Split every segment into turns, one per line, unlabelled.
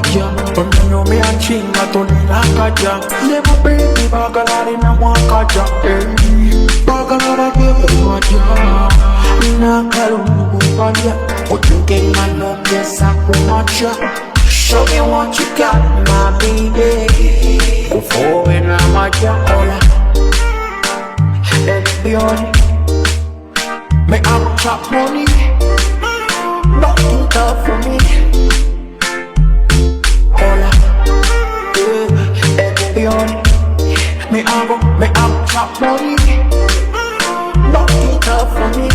jam. But you know me a ching a Tony like a jam. Never baby bagala in a waka jam. Bagala baby my jam. Na kalungu banya. What you getting I know yes I will not jam. Show me what you got my baby. Go forward now my jam. Kola. Let's be on it. Make up chop money. Nothing tough for me. Kola, yeah, let's be on it. Me I chop money. Nothing tough for me.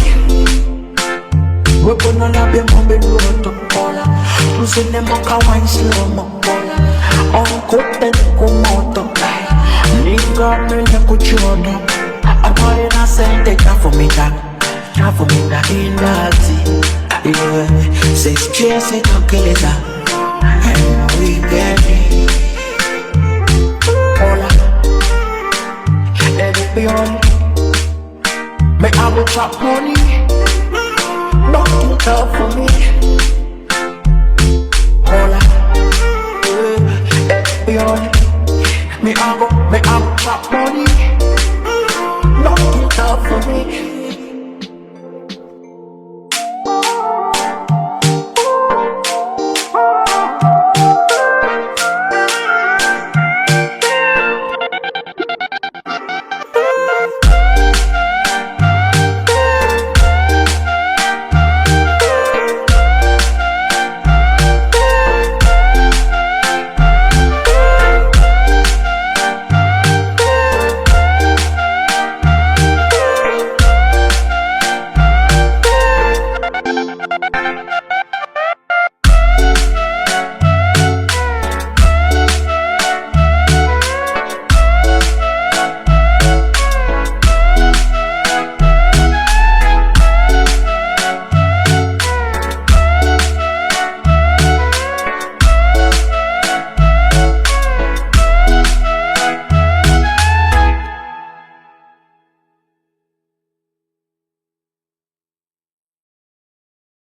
We gonna love them on the road to Kola. You see them on a wine slow mo Kola. Uncle then come out to Nigga me le kuchono. I'm calling a say take that for me that. That for me that in that. Yeah, 6 years it took it and we get it. Kola, let it be on. Me I will chop money. Nothing tough for me. Kola, yeah, let it be on. Me I will chop money. Nothing tough for me.